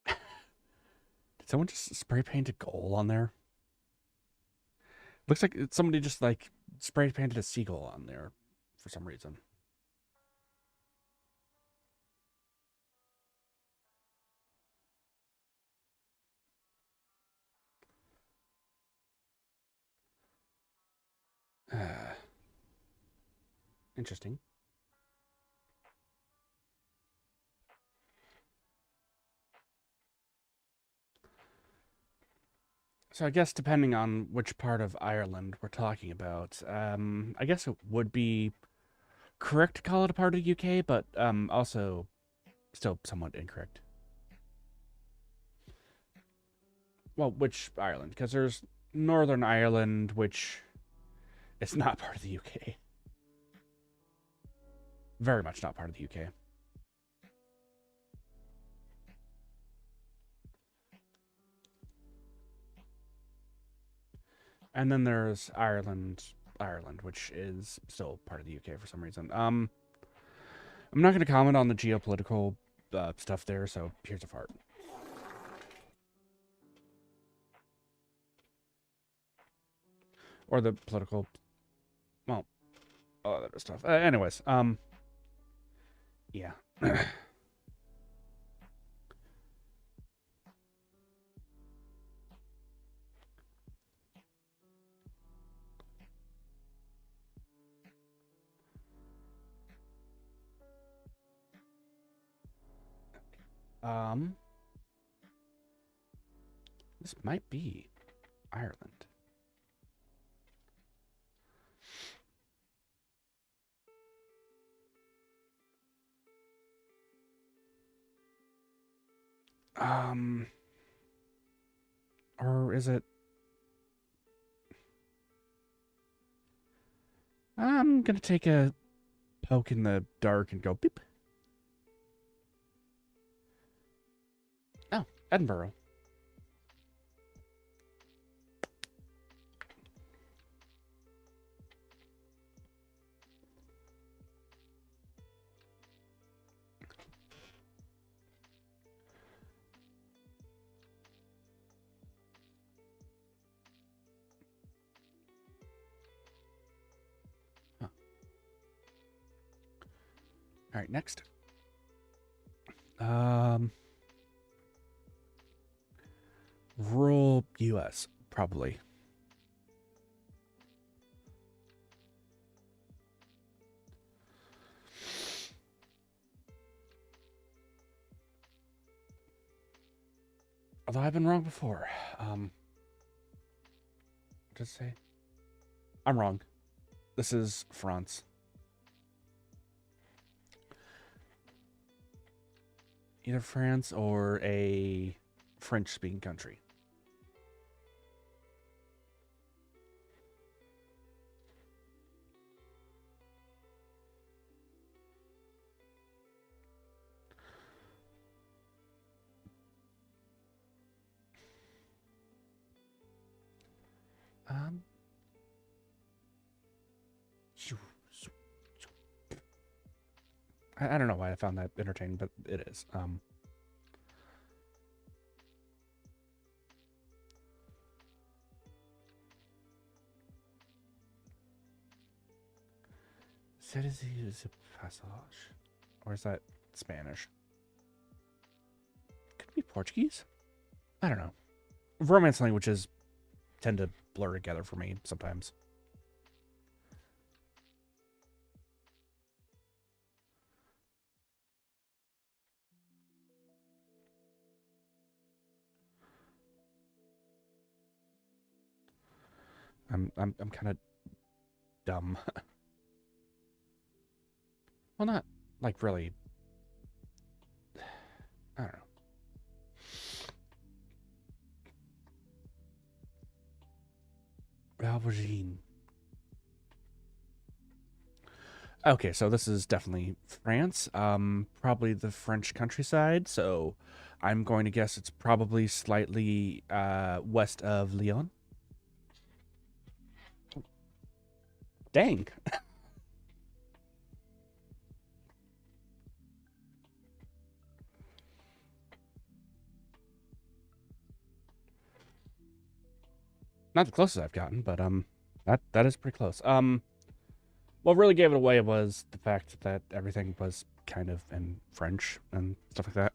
Did someone just spray paint a goal on there? Looks like somebody just, like, spray painted a seagull on there. for some reason. Interesting. So I guess depending on which part of Ireland we're talking about, I guess it would be correct to call it a part of the UK, but also still somewhat incorrect. Well, which Ireland? Because there's Northern Ireland, which is not part of the UK. Very much not part of the UK. And then there's Ireland, which is still part of the UK for some reason. I'm not going to comment on the geopolitical stuff there, so here's a fart. Or the political, well, all that other stuff. Anyways, yeah. This might be Ireland. Or is it? I'm gonna take a poke in the dark and go beep. Oh, Edinburgh. Huh. All right, next. Rural U.S. probably. Although I've been wrong before. What did it say? I'm wrong. This is France. Either France or a French-speaking country. I don't know why I found that entertaining, but it is. Citizen passage. Or is that Spanish? Could it be Portuguese? I don't know. Romance languages tend to blur together for me sometimes. I'm kind of dumb. Well, not like really. I don't know. Aubergine. Okay, so this is definitely France. Probably the French countryside. So I'm going to guess it's probably slightly west of Lyon. Dang. Not the closest I've gotten, but that is pretty close. what really gave it away was the fact that everything was kind of in French and stuff like that.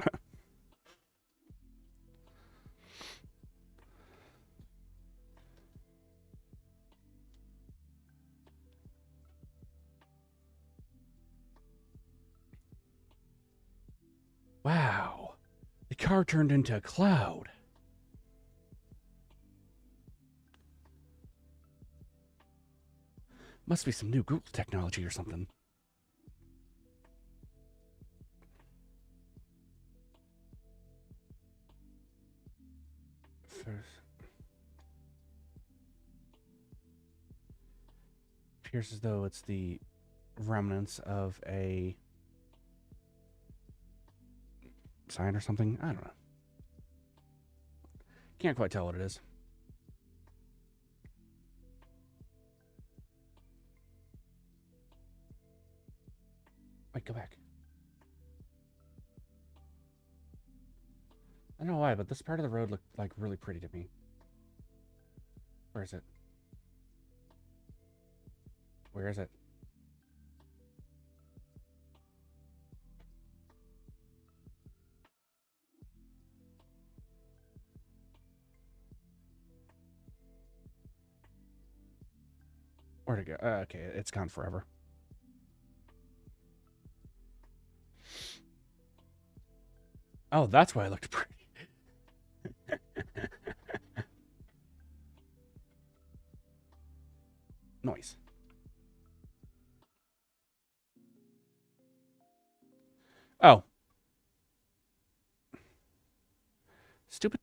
Wow. The car turned into a cloud. Must be some new Google technology or something. Appears as though it's the remnants of a sign or something. I don't know. Can't quite tell what it is. Wait, go back. I don't know why, but this part of the road looked like really pretty to me. Where is it? Where is it? Where'd it go? Okay, it's gone forever. Oh, that's why it looked pretty. Noise. Oh. Stupid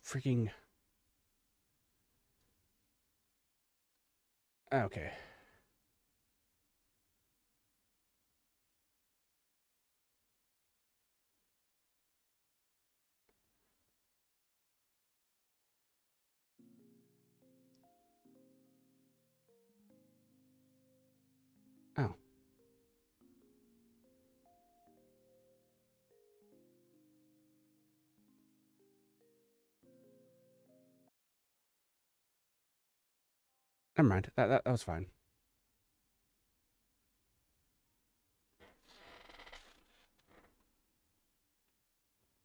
freaking... Okay. Oh. Never mind. That was fine.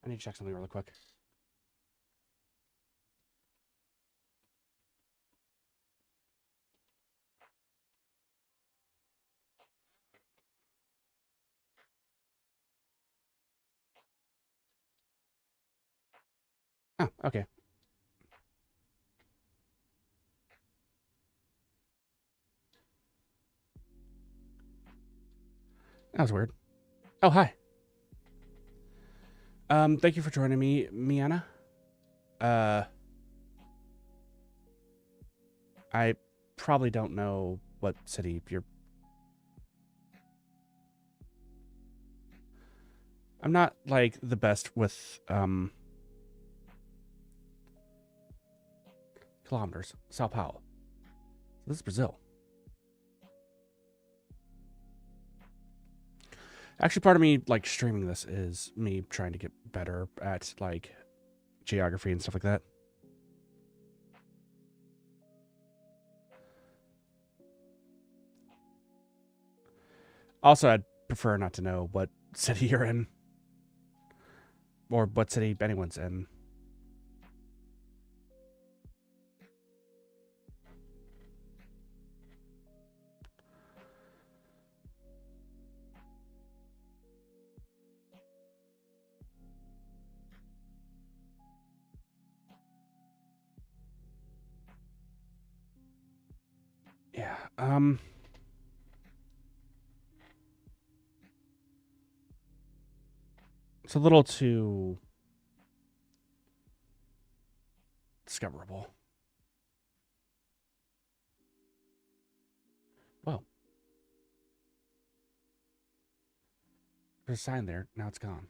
I need to check something really quick. Oh, okay. That was weird. Oh, hi. Thank you for joining me, Miana. I probably don't know what city you're... I'm not, like, the best with, kilometers. Sao Paulo. This is Brazil. Actually, part of me, like, streaming this is me trying to get better at, like, geography and stuff like that. Also, I'd prefer not to know what city you're in. Or what city anyone's in. Yeah, it's a little too discoverable. Whoa. There's a sign there. Now it's gone.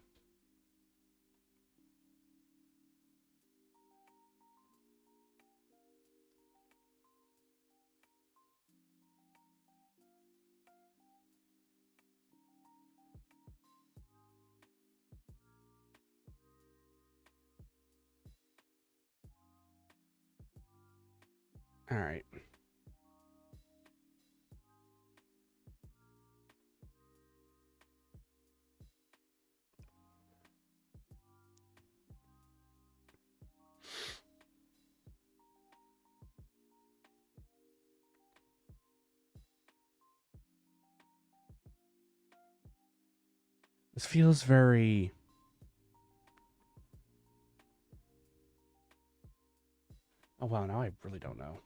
All right. This feels very... Oh, wow, now I really don't know.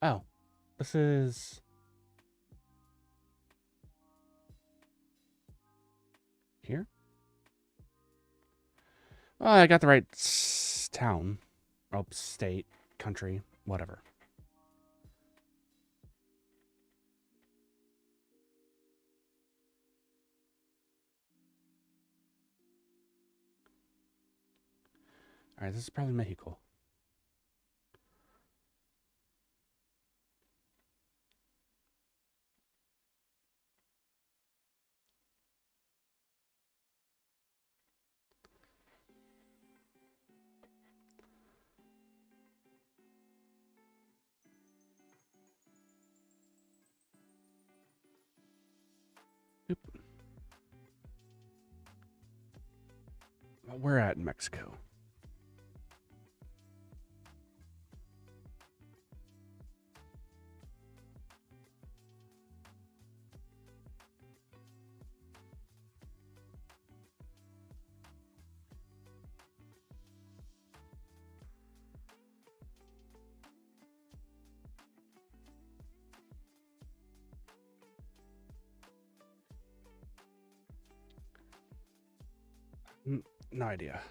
Oh, this is... Here? Well, I got the right town. Oh, state, country, whatever. Alright, this is probably Mexico. Oop. We're at Mexico. No idea.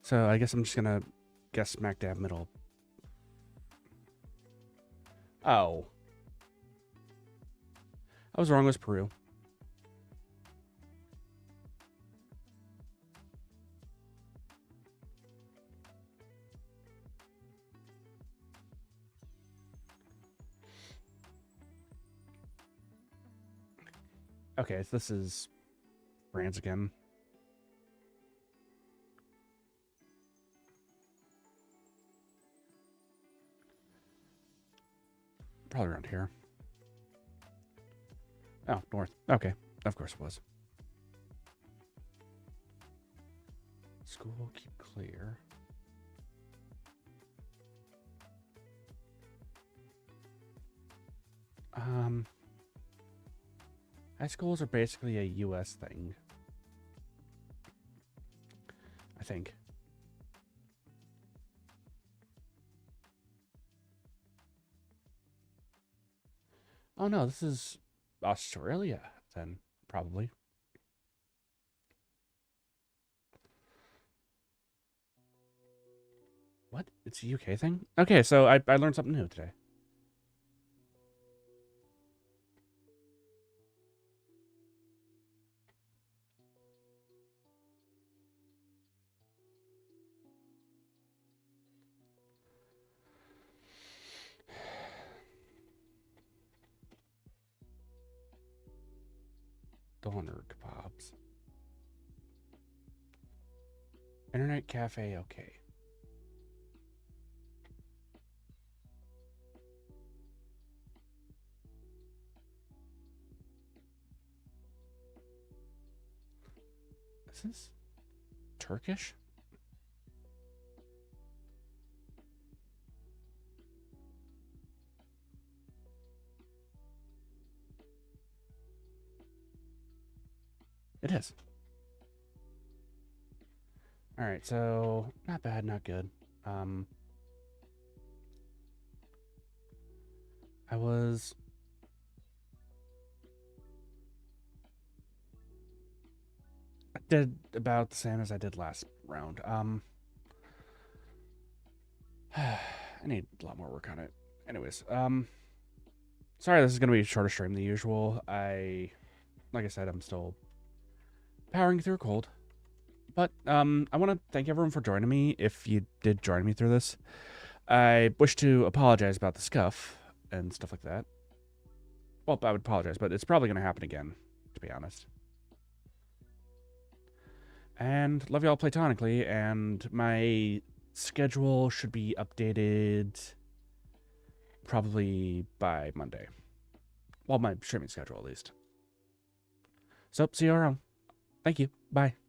So I guess I'm just gonna guess smack dab middle. Oh. I was wrong, it was Peru. Okay, so this is France again. Probably around here. Oh, north. Okay, of course it was. School, keep clear. High schools are basically a US thing. I think. Oh no, this is Australia then, probably. What? It's a UK thing? Okay, so I learned something new today. Doner kebabs. Internet cafe, okay. Is this Turkish? It is. All right, so not bad, not good. I did about the same as I did last round. I need a lot more work on it. Anyways, sorry this is gonna be a shorter stream than usual. Like I said, I'm still powering through a cold. But I want to thank everyone for joining me. If you did join me through this, I wish to apologize about the scuff and stuff like that. Well, I would apologize, but it's probably gonna happen again, to be honest. And love y'all platonically, and my schedule should be updated probably by Monday. Well, my streaming schedule at least. So, see you around. Thank you. Bye.